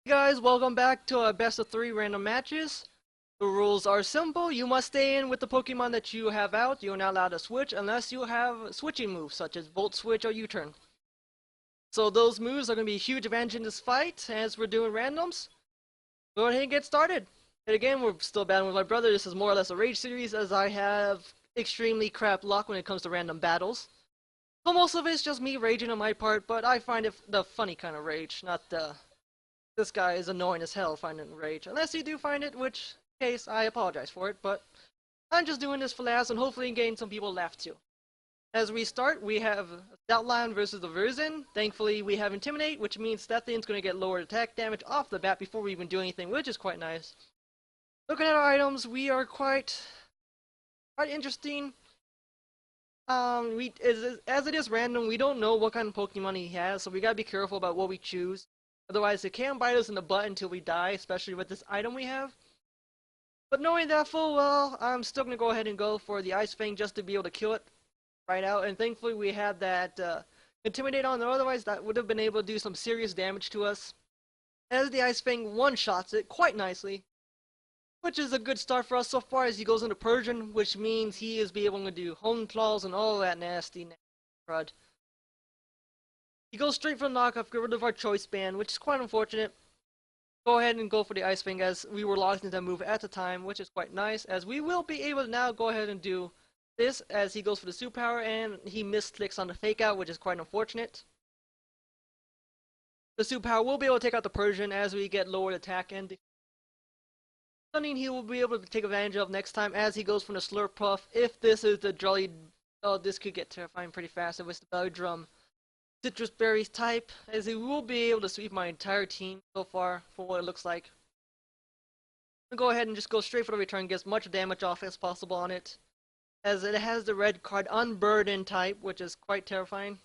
Hey guys, welcome back to a best of 3 random matches. The rules are simple. You must stay in with the Pokemon that you have out. You are not allowed to switch unless you have switching moves such as Volt Switch or U-Turn. So those moves are going to be a huge advantage in this fight as we're doing randoms. Go ahead and get started. And again, we're still battling with my brother. This is more or less a rage series as I have extremely crap luck when it comes to random battles. So most of it's just me raging on my part, but I find it the funny kind of rage, not the this guy is annoying as hell finding rage. Unless you do find it, which case I apologize for it, but I'm just doing this for laughs and hopefully gain some people laugh too. As we start, we have Stoutland versus the Verzin. Thankfully, we have Intimidate, which means that thing's going to get lower attack damage off the bat before we even do anything, which is quite nice. Looking at our items, we are quite interesting. As it is random, we don't know what kind of Pokemon he has, so we gotta be careful about what we choose. Otherwise, it can bite us in the butt until we die, especially with this item we have. But knowing that full well, I'm still gonna go ahead and go for the Ice Fang just to be able to kill it right out. And thankfully, we had that Intimidate on there. Otherwise, that would have been able to do some serious damage to us. As the Ice Fang one-shots it quite nicely, which is a good start for us so far as he goes into Persian, which means he is be able to do Hone Claws and all that nasty crud. He goes straight for the knockoff, get rid of our choice band, which is quite unfortunate. Go ahead and go for the Ice Fang as we were locked into that move at the time, which is quite nice, as we will be able to now go ahead and do this as he goes for the superpower and he misclicks on the fake out, which is quite unfortunate. The superpower will be able to take out the Persian as we get lowered attack and something he will be able to take advantage of next time as he goes from the Slurp Puff. If this is the Jolly, oh, this could get terrifying pretty fast if it's the Belly Drum Citrus Berries type, as he will be able to sweep my entire team so far for what it looks like. I'll go ahead and just go straight for the return, get as much damage off as possible on it, as it has the red card Unburden type, which is quite terrifying.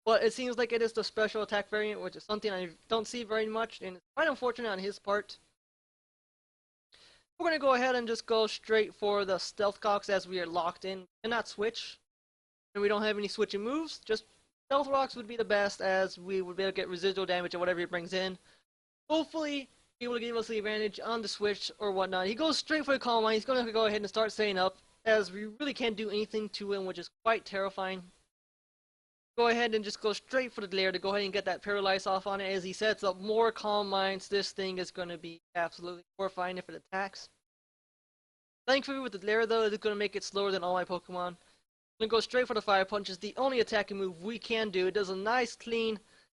But it seems like it is the special attack variant, which is something I don't see very much, and it's quite unfortunate on his part. We're going to go ahead and just go straight for the Stealth Cocks as we are locked in, cannot switch, and we don't have any switching moves, just Stealth Rocks would be the best as we would be able to get residual damage or whatever he brings in. Hopefully, be able to give us the advantage on the switch or whatnot. He goes straight for the Calm Mind. He's going to go ahead and start setting up as we really can't do anything to him, which is quite terrifying. Go ahead and just go straight for the Glare to go ahead and get that Paralyze off on it as he sets up more Calm Minds. This thing is going to be absolutely horrifying if it attacks. Thankfully, with the Glare though, it's going to make it slower than all my Pokemon. I'm going to go straight for the Fire Punch. It's the only attacking move we can do. It does a nice, clean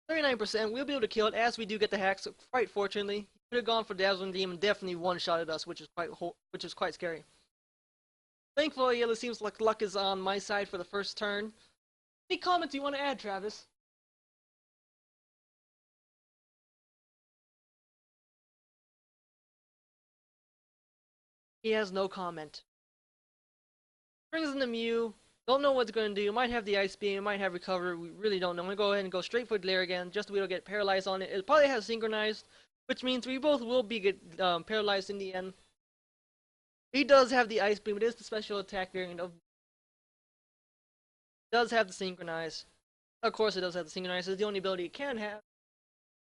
39%. We'll be able to kill it as we do get the hack, so quite fortunately. He could have gone for Dazzling Beam and definitely one-shotted us, which is quite scary. Thankfully, it seems like luck is on my side for the first turn. Any comments you want to add, Travis? He has no comment. Brings in the Mew. Don't know what it's going to do. It might have the Ice Beam. It might have Recover. We really don't know. I'm going to go ahead and go straight for Glare again, just to be able to get Paralyzed on it. It probably has Synchronized, which means we both will be paralyzed in the end. He does have the Ice Beam. It is the special attack variant of. It does have the Synchronize. Of course, it does have the Synchronize. It's the only ability it can have.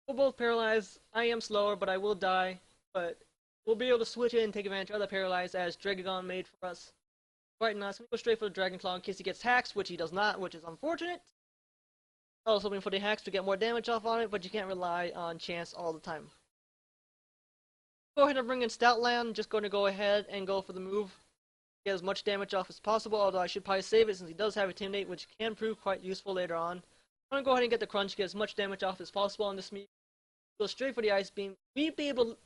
We're both paralyzed. I am slower, but I will die. But we'll be able to switch in and take advantage of the Paralyze as Dragagon made for us. Right now, I'm going to go straight for the Dragon Claw in case he gets hacks, which he does not, which is unfortunate. Also hoping for the hacks to get more damage off on it, but you can't rely on chance all the time. Go ahead and bring in Stoutland. Just going to go ahead and go for the move. Get as much damage off as possible, although I should probably save it since he does have Intimidate, which can prove quite useful later on. I'm going to go ahead and get the Crunch, get as much damage off as possible on this Mew. Go straight for the Ice Beam. We'd be able to...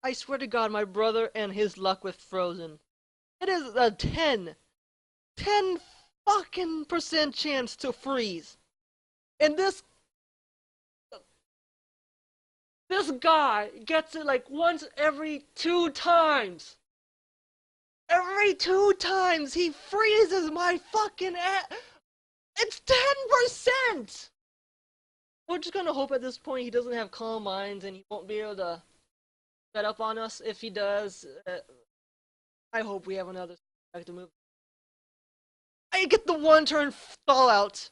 I swear to God, my brother and his luck with Frozen. It is a 10 fucking percent chance to freeze. And this guy gets it like once every 2 times. Every 2 times he freezes my fucking ass. It's 10%! We're just gonna hope at this point he doesn't have Calm Minds and he won't be able to set up on us. If he does, I hope we have another effective move. I get the 1-turn Fallout.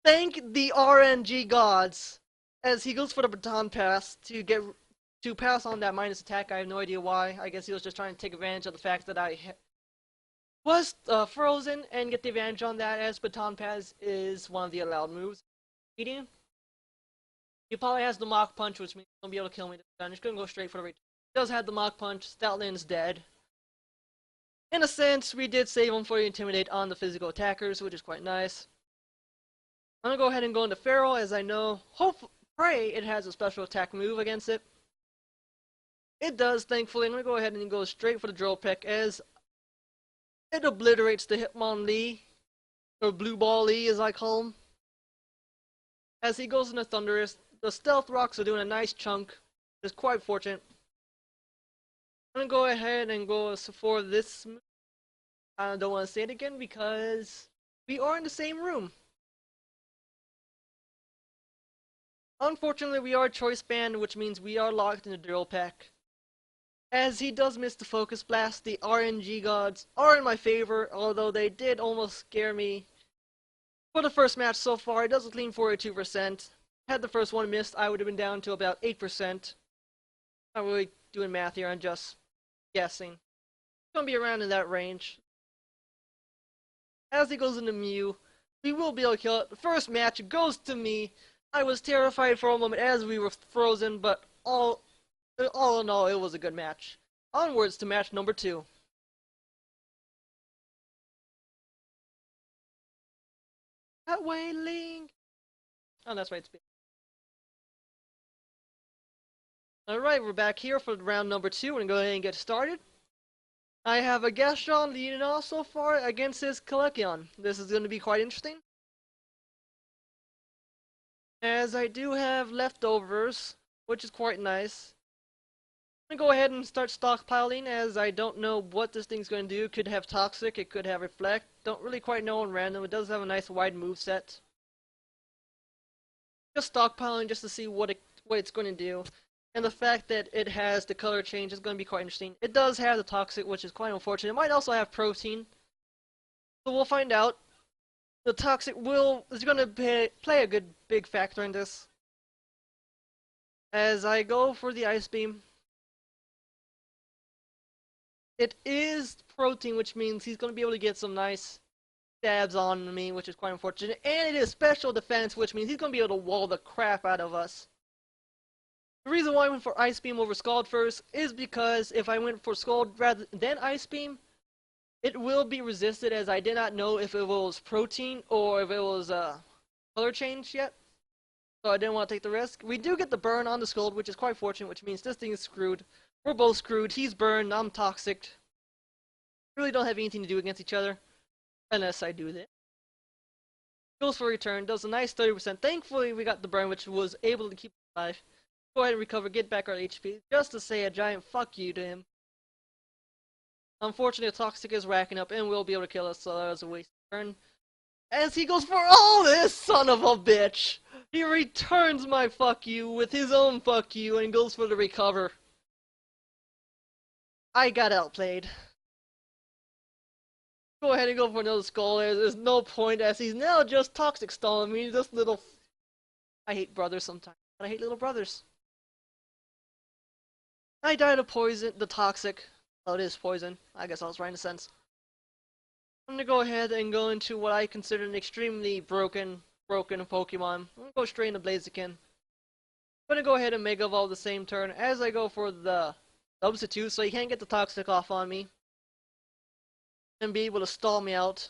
Thank the RNG gods as he goes for the baton pass to pass on that minus attack. I have no idea why. I guess he was just trying to take advantage of the fact that I was frozen and get the advantage on that, as baton pass is one of the allowed moves. He probably has the Mach Punch, which means he's going to be able to kill me. I'm just going to go straight for the return. He does have the Mach Punch. Stoutland's dead. In a sense, we did save him for the Intimidate on the physical attackers, which is quite nice. I'm going to go ahead and go into Feral, as I know, pray it has a special attack move against it. It does, thankfully. I'm going to go ahead and go straight for the Drill Peck, as it obliterates the Hitmonlee, or Blue Ball Lee, as I call him. As he goes into Thunderous, the Stealth Rocks are doing a nice chunk. It's quite fortunate. I'm going to go ahead and go for this move. I don't want to say it again because we are in the same room. Unfortunately, we are choice banned, which means we are locked in the Drill Peck. As he does miss the Focus Blast, the RNG gods are in my favor, although they did almost scare me. For the first match so far, it does a clean 42%. Had the first one missed, I would have been down to about 8%. Not really doing math here, I'm just guessing. It's going to be around in that range. As he goes into Mew, we will be able to kill it. The first match goes to me. I was terrified for a moment as we were frozen, but all in all, it was a good match. Onwards to match number 2. That way, Link! Oh, that's right, it's Alright, we're back here for round number 2. We're going to go ahead and get started. I have a Gastron leading off so far against his Kalekion. This is going to be quite interesting, as I do have leftovers, which is quite nice. I'm going to go ahead and start stockpiling, as I don't know what this thing's going to do. It could have Toxic, it could have Reflect. Don't really quite know on random. It does have a nice wide move set. Just stockpiling just to see what it's going to do. And the fact that it has the color change is going to be quite interesting. It does have the Toxic, which is quite unfortunate. It might also have Protein. So we'll find out. The Toxic is going to play a good big factor in this. As I go for the Ice Beam. It is Protein, which means he's going to be able to get some nice stabs on me, which is quite unfortunate. And it is Special Defense, which means he's going to be able to wall the crap out of us. The reason why I went for Ice Beam over Scald first is because if I went for Scald rather than Ice Beam, it will be resisted, as I did not know if it was Protein or if it was color change yet. So I didn't want to take the risk. We do get the burn on the Scald, which is quite fortunate, which means this thing is screwed. We're both screwed. He's burned, I'm Toxic. Really don't have anything to do against each other, unless I do this. Goes for return, does a nice 30%. Thankfully, we got the burn, which was able to keep it alive. Go ahead and recover, get back our HP, just to say a giant fuck you to him. Unfortunately, Toxic is racking up and will be able to kill us, so that was a waste of turn. As he goes for this son of a bitch! He returns my fuck you with his own fuck you and goes for the recover. I got outplayed. Go ahead and go for another skull. There's no point, as he's now just Toxic stalling me. This little. I hate brothers sometimes, but I hate little brothers. I died of poison, the Toxic. Oh, it is poison. I guess I was right in a sense. I'm gonna go ahead and go into what I consider an extremely broken Pokemon. I'm gonna go straight into Blaziken. I'm gonna go ahead and Mega Evolve the same turn as I go for the Substitute, so he can't get the Toxic off on me and be able to stall me out.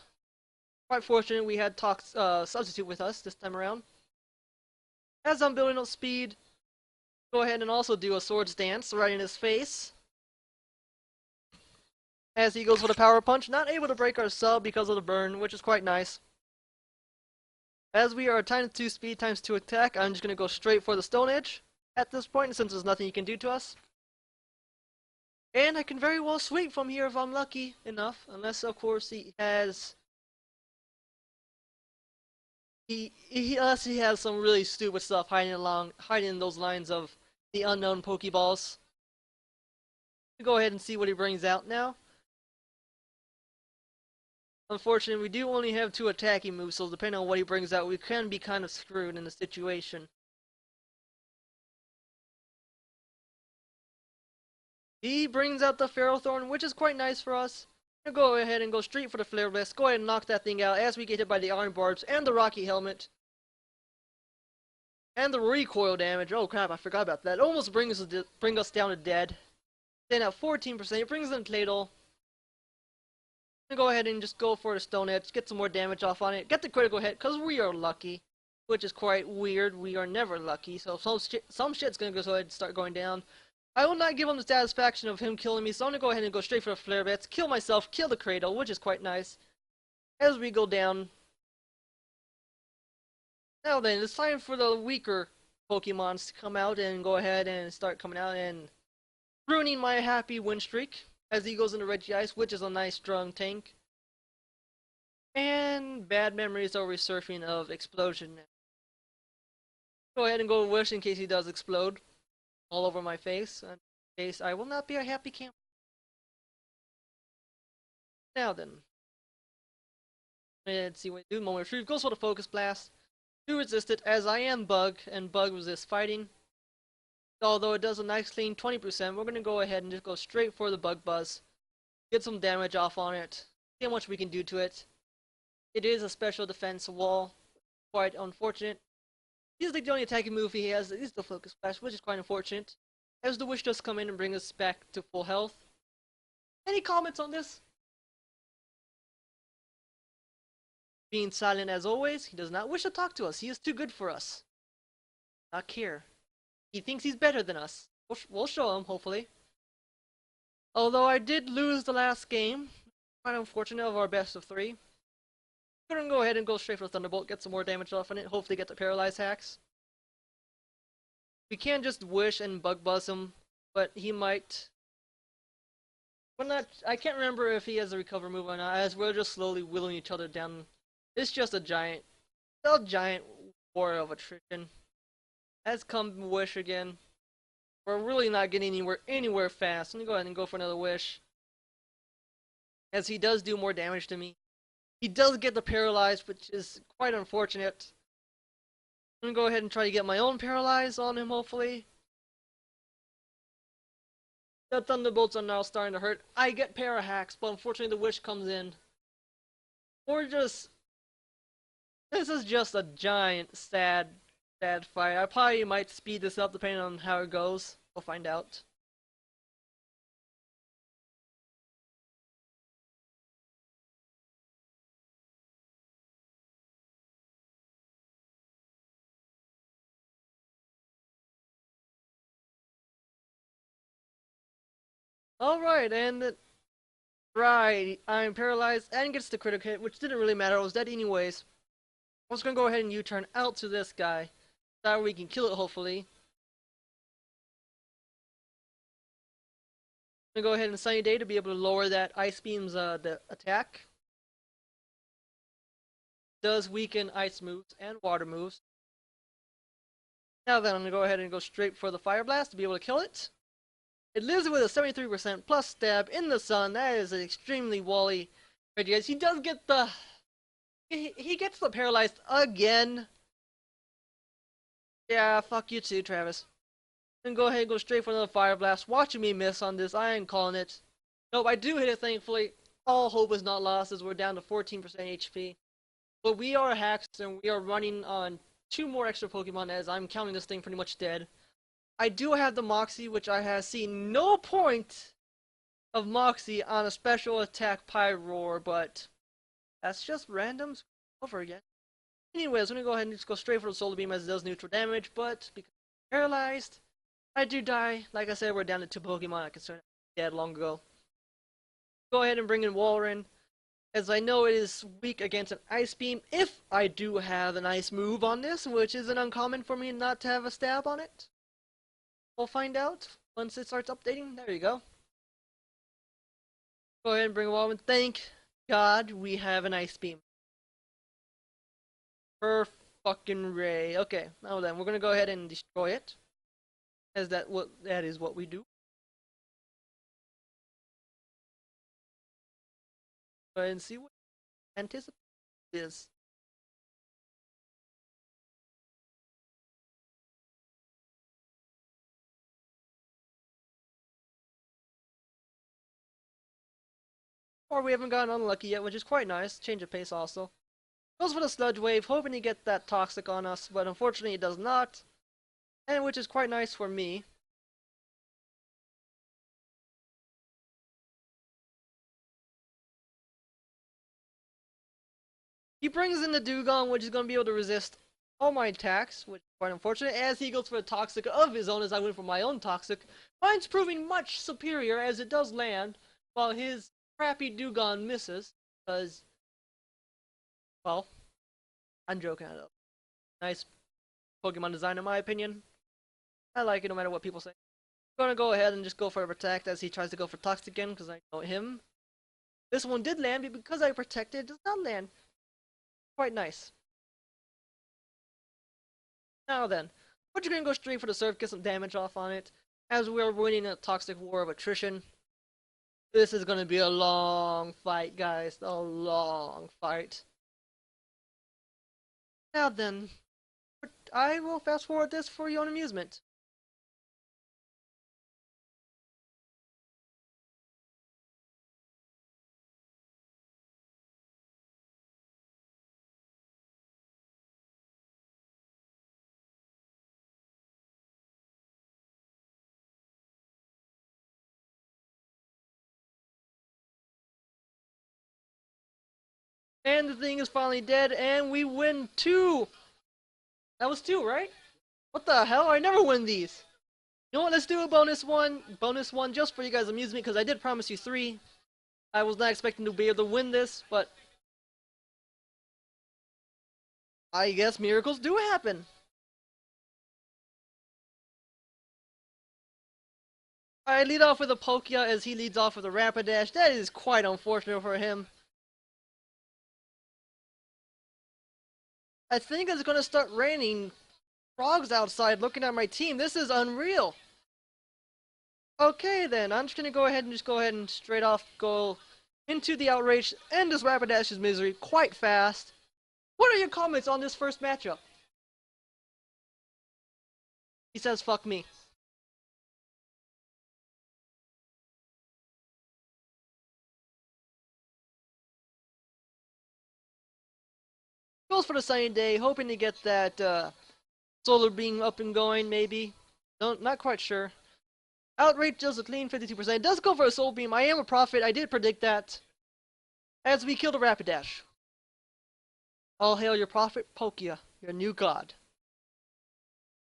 Quite fortunate we had Substitute with us this time around. As I'm building up speed, go ahead and also do a Swords Dance right in his face. As he goes for the Power Punch, not able to break our sub because of the burn, which is quite nice. As we are times 2 speed, times 2 attack, I'm just going to go straight for the Stone Edge at this point, since there's nothing he can do to us. And I can very well sweep from here if I'm lucky enough, unless of course he has unless he has some really stupid stuff hiding in those lines of the unknown Pokeballs. Go ahead and see what he brings out now. Unfortunately, we do only have 2 attacking moves, so depending on what he brings out, we can be kind of screwed in the situation. He brings out the Ferrothorn, which is quite nice for us. We'll go ahead and go straight for the Flare Blast. Go ahead and knock that thing out as we get hit by the Iron Barbs and the Rocky Helmet. And the recoil damage. Oh crap, I forgot about that. It almost bring us down to dead. Then at 14%, it brings in Cladle. Go ahead and just go for the Stone Edge, get some more damage off on it, get the critical hit, because we are lucky. Which is quite weird, we are never lucky, so some shit's gonna go ahead and start going down. I will not give him the satisfaction of him killing me, so I'm gonna go ahead and go straight for the Flare Bats, kill myself, kill the Cradle, which is quite nice. As we go down. Now then, it's time for the weaker Pokemons to come out and go ahead and start coming out and ruining my happy win streak. As he goes into Regice, which is a nice strong tank. And bad memories are resurfacing of Explosion. Go ahead and go Wish in case he does explode. All over my face. In case I will not be a happy camper. Now then. Let's see what I do. Moment of Truth goes for the Focus Blast. Do resist it, as I am Bug, and Bug resists fighting. Although it does a nice clean 20%, we're going to go ahead and just go straight for the Bug Buzz. Get some damage off on it. See how much we can do to it. It is a special defense wall. Quite unfortunate. Usually the only attacking move he has is the Focus Splash, which is quite unfortunate. As the Wish does come in and bring us back to full health. Any comments on this? Being silent as always, he does not wish to talk to us. He is too good for us. Not care. He thinks he's better than us. We'll show him, hopefully. Although I did lose the last game. Quite unfortunate of our best of 3. We're gonna go ahead and go straight for the Thunderbolt, get some more damage off on it, hopefully get the Paralyze hacks. We can just Wish and Bug Buzz him, but he might. I can't remember if he has a recover move or not, as we're just slowly whittling each other down. It's just a giant war of attrition. Has come Wish again. We're really not getting anywhere fast. Let me go ahead and go for another Wish. As he does do more damage to me. He does get the Paralyze, which is quite unfortunate. I'm gonna go ahead and try to get my own Paralyze on him, hopefully. The Thunderbolts are now starting to hurt. I get Para Hacks, but unfortunately the Wish comes in. This is just a giant, sad fight. I probably might speed this up depending on how it goes. We'll find out. Alright, and right, I'm paralyzed and gets the critical hit, which didn't really matter. I was dead anyways. I'm just gonna go ahead and U-turn out to this guy. That way we can kill it, hopefully. I'm gonna go ahead and Sunny Day to be able to lower that Ice Beam's the attack. Does weaken ice moves and water moves. Now then, I'm gonna go ahead and go straight for the Fire Blast to be able to kill it. It lives with a 73% plus stab in the sun. That is an extremely wally. Guys, he does get the. He gets the paralyzed again. Yeah, fuck you too, Travis. Then go ahead and go straight for another Fire Blast. Watching me miss on this, I ain't calling it. Nope, I do hit it, thankfully. All hope is not lost as we're down to 14% HP. But we are hacks and we are running on 2 more extra Pokemon as I'm counting this thing pretty much dead. I do have the Moxie, which I have seen no point of Moxie on a special attack Pyroar, but that's just random over again. Anyways, I'm gonna go ahead and just go straight for the Solar Beam as it does neutral damage, but because I'm paralyzed, I do die. Like I said, we're down to 2 Pokemon I consider dead long ago. Go ahead and bring in Walrein, as I know it is weak against an Ice Beam, if I do have an Ice move on this, which isn't uncommon for me not to have a stab on it. We'll find out once it starts updating. There you go. Go ahead and bring Walrein. Thank God we have an Ice Beam. Per fucking ray. Okay, now then, we're gonna go ahead and destroy it. As that is what we do. Go ahead and see what anticipate is. Or we haven't gotten unlucky yet, which is quite nice. Change of pace also. Goes for the sludge wave, hoping to get that toxic on us, but unfortunately it does not. And which is quite nice for me. He brings in the Dugong, which is going to be able to resist all my attacks, which is quite unfortunate, as he goes for a Toxic of his own as I went for my own Toxic. Mine's proving much superior as it does land, while his crappy Dugong misses, because, well, I'm joking. Nice Pokemon design in my opinion. I like it no matter what people say. I'm gonna go ahead and just go for a Protect as he tries to go for Toxic again, because I know him. This one did land, but because I protected, it does not land. Quite nice. Now then, we're just gonna go straight for the surf, get some damage off on it, as we're winning a toxic war of attrition. This is gonna be a long fight, guys. A long fight. Now then, I will fast forward this for your own amusement. And the thing is finally dead, and we win 2! That was 2, right? What the hell? I never win these! You know what, let's do a bonus one just for you guys' amusement, because I did promise you 3. I was not expecting to be able to win this, but I guess miracles do happen. I lead off with a Palkia as he leads off with a Rapidash. That is quite unfortunate for him. I think it's going to start raining frogs outside looking at my team. This is unreal. Okay then, I'm just going to go ahead and straight off go into the outrage, end this Rapidash's misery quite fast. What are your comments on this first matchup? He says fuck me. Goes for the sunny day, hoping to get that solar beam up and going, maybe. Not quite sure. Outrage does a clean 52%. It does go for a soul beam. I am a prophet. I did predict that. As we kill the Rapidash. All hail your prophet, Palkia, your new god.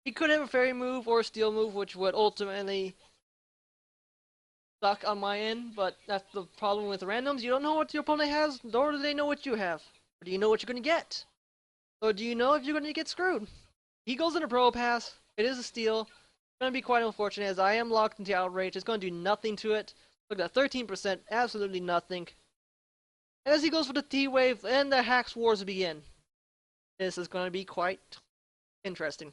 He could have a fairy move or a steel move, which would ultimately suck on my end, but that's the problem with randoms. You don't know what your opponent has, nor do they know what you have. Or do you know what you're going to get? Or do you know if you're going to get screwed? He goes into Pro Pass. It is a steal. It's going to be quite unfortunate as I am locked into Outrage. It's going to do nothing to it. Look at that, 13%, absolutely nothing. As he goes for the T-Wave, and the Hacks Wars begin. This is going to be quite interesting.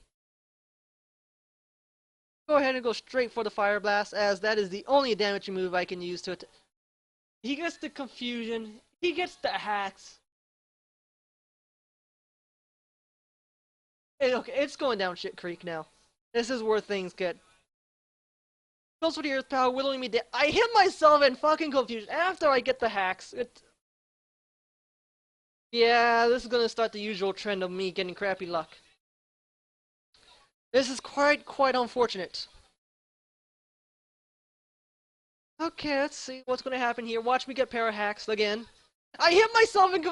Go ahead and go straight for the Fire Blast, as that is the only damaging move I can use to it. He gets the Confusion. He gets the Hacks. Okay, it's going down shit creek now. This is where things get. Goes for the Earth Power, willowing me down. I hit myself in fucking Confusion after I get the Hacks. Yeah, this is gonna start the usual trend of me getting crappy luck. This is quite unfortunate. Okay, let's see what's gonna happen here. Watch me get Para-Hacks again. I hit myself in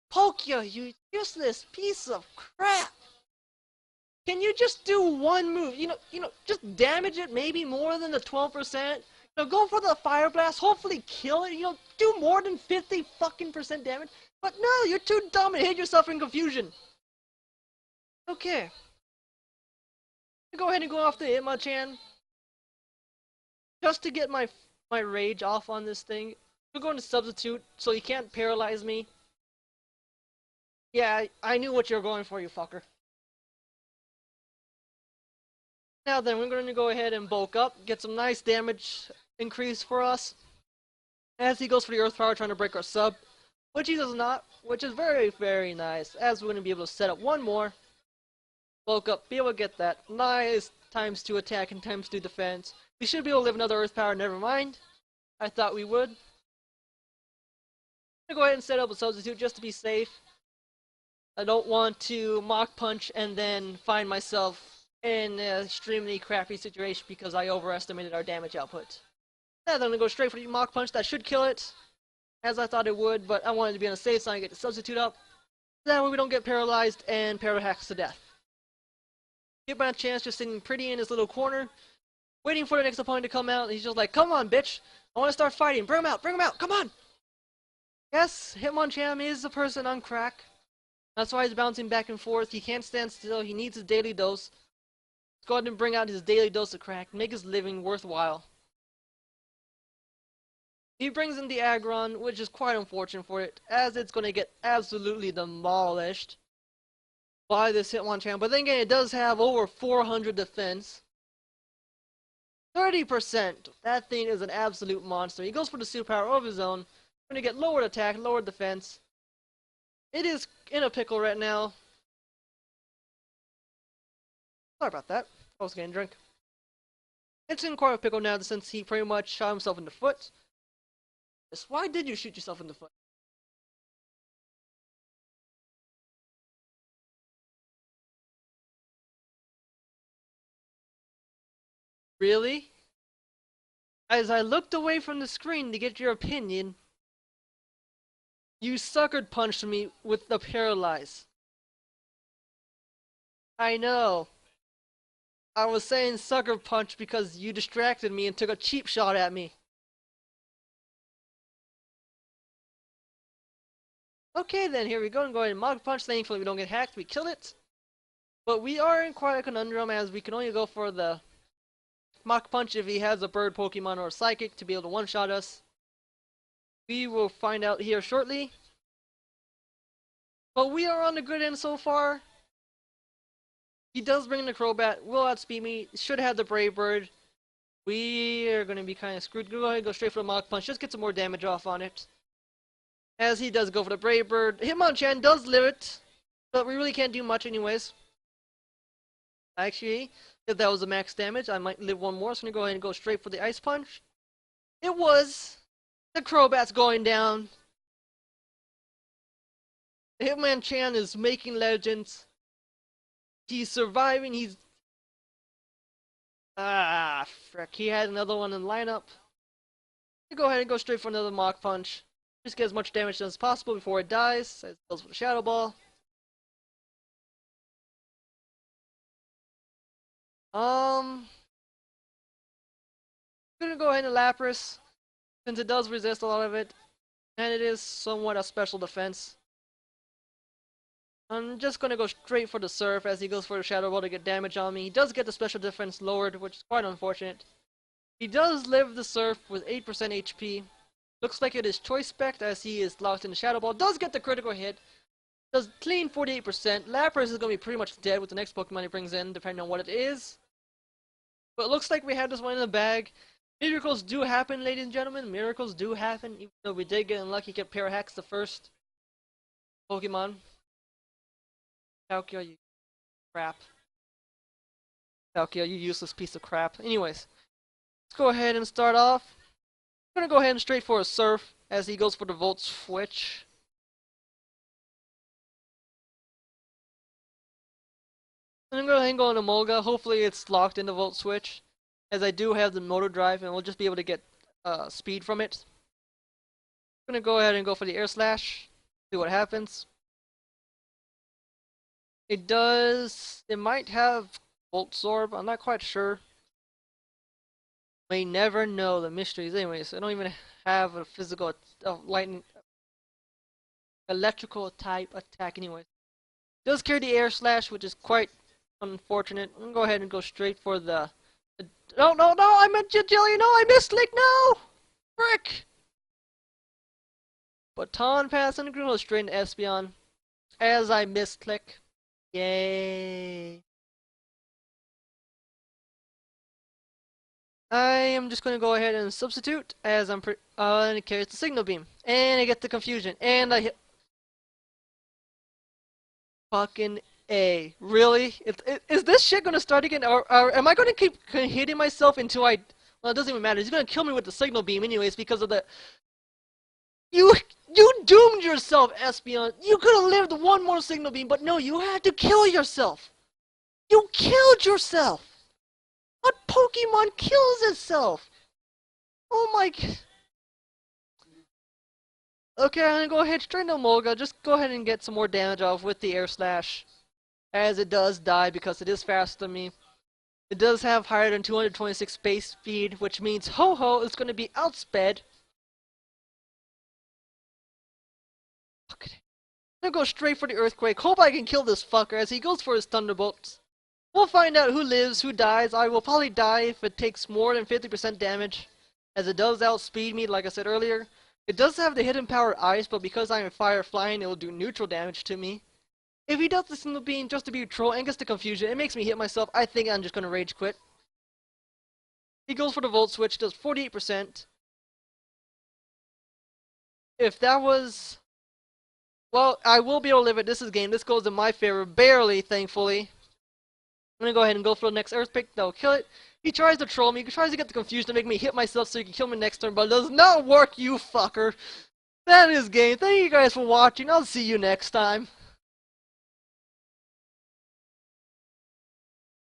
Palkia, you useless piece of crap! Can you just do one move? You know, just damage it maybe more than the 12%. You know, go for the Fire Blast, hopefully kill it. You know, do more than 50 fucking % damage. But no, you're too dumb and hit yourself in Confusion. Okay. Go ahead and go off the Hitmonchan. Just to get my rage off on this thing. I'm going to Substitute so he can't paralyze me. Yeah, I knew what you were going for, you fucker. Now then, we're going to go ahead and bulk up, get some nice damage increase for us. As he goes for the Earth Power, trying to break our sub. which he does not, which is very, very nice, as we're going to be able to set up one more. Bulk up, be able to get that. Nice times 2 attack and times 2 defense. We should be able to live another Earth Power, never mind. I thought we would. I'm going to go ahead and set up a substitute just to be safe. I don't want to Mach Punch and then find myself in an extremely crappy situation because I overestimated our damage output. Then I'm going to go straight for the Mach Punch. That should kill it, as I thought it would, but I wanted to be on a safe side and get the substitute up. That way we don't get paralyzed and parahacked to death. Give my chance just sitting pretty in his little corner, waiting for the next opponent to come out, and he's just like, come on, bitch! I want to start fighting! Bring him out! Come on! Yes, Hitmonchan is a person on crack. That's why he's bouncing back and forth. He can't stand still. He needs his daily dose. Let's go ahead and bring out his daily dose of crack. Make his living worthwhile. He brings in the Aggron, which is quite unfortunate for it, as it's going to get absolutely demolished by this Hitmonchan. But then again, it does have over 400 defense. 30%! That thing is an absolute monster. He goes for the superpower of his own. Going to get lowered attack, lowered defense. It is in a pickle right now. Sorry about that. I was getting drunk. It's in quite a pickle now since he pretty much shot himself in the foot. Yes, why did you shoot yourself in the foot? Really? As I looked away from the screen to get your opinion, you suckered punched me with the paralyze. I know. I was saying sucker punch because you distracted me and took a cheap shot at me. Okay then, here we go and go ahead and Mach Punch. Thankfully we don't get hacked, we kill it. But we are in quite a conundrum as we can only go for the Mach Punch if he has a bird Pokemon or a Psychic to be able to one-shot us. We will find out here shortly. But we are on the good end so far. He does bring in the Crobat, will outspeed me, should have the Brave Bird. We are going to be kind of screwed. Go ahead and go straight for the Mach Punch, just get some more damage off on it. As he does go for the Brave Bird. Hitmonchan does live it, but we really can't do much anyways. Actually, if that was the max damage, I might live one more, so I'm going to go ahead and go straight for the Ice Punch. It was! The Crobat's going down. Hitmonchan is making legends. He's surviving, he's... Ah, frick. He had another one in lineup. Go ahead and go straight for another Mach Punch. Just get as much damage done as possible before it dies. As goes for the Shadow Ball. I'm gonna go ahead and Lapras, since it does resist a lot of it, and it is somewhat a special defense. I'm just gonna go straight for the Surf as he goes for the Shadow Ball to get damage on me. He does get the special defense lowered, which is quite unfortunate. He does live the Surf with 8% HP. Looks like it is Choice Spect as he is locked in the Shadow Ball. Does get the critical hit. Does clean 48%. Lapras is going to be pretty much dead with the next Pokemon he brings in, depending on what it is. But it looks like we have this one in the bag. Miracles do happen, ladies and gentlemen. Miracles do happen, even though we did get unlucky, get Parahax the first Pokemon. Palkia, you crap. Palkia, you useless piece of crap. Anyways, let's go ahead and start off. I'm gonna go ahead and straight for a Surf as he goes for the Volt Switch. I'm gonna go ahead and go on Emolga. Hopefully it's locked in the Volt Switch, as I do have the Motor Drive and we'll just be able to get speed from it. I'm gonna go ahead and go for the Air Slash, see what happens. It does... It might have Volt Zorb, I'm not quite sure. May never know the mysteries. Anyways, I don't even have a physical lightning... electrical type attack anyways. It does carry the Air Slash, which is quite unfortunate. I'm gonna go ahead and go straight for the... No, I meant Jilly, no, I missed Lick, no! Frick! Baton Pass, I'm gonna go straight into Espeon, as I missed Click. Yay! I am just going to go ahead and substitute as and it carries the signal beam. And I get the confusion. And I hit fucking A. Really? Is this shit going to start again? Or am I going to keep hitting myself until I... Well, it doesn't even matter. He's going to kill me with the signal beam anyways because of the... You doomed yourself, Espion. You could have lived one more signal beam, but no, you had to kill yourself. You killed yourself. What Pokemon kills itself? Oh my... Okay, I'm gonna go ahead straight into Molga. Just go ahead and get some more damage off with the Air Slash. As it does die because it is faster than me. It does have higher than 226 space speed, which means Ho-Ho is gonna be outsped. Okay. I'm gonna go straight for the Earthquake. Hope I can kill this fucker as he goes for his Thunderbolts. We'll find out who lives, who dies. I will probably die if it takes more than 50% damage, as it does outspeed me, like I said earlier. It does have the hidden power Ice, but because I am Fire Flying, it will do neutral damage to me. If he does the single beam just to be a troll and gets the confusion, it makes me hit myself. I think I'm just gonna rage quit. He goes for the Volt Switch, does 48%. If that was... Well, I will be able to live it. This is game. This goes in my favor, barely, thankfully. I'm gonna go ahead and go for the next Earthquake. That'll kill it. He tries to troll me. He tries to get the confusion to make me hit myself so he can kill me next turn, but it does not work, you fucker. That is game. Thank you guys for watching. I'll see you next time.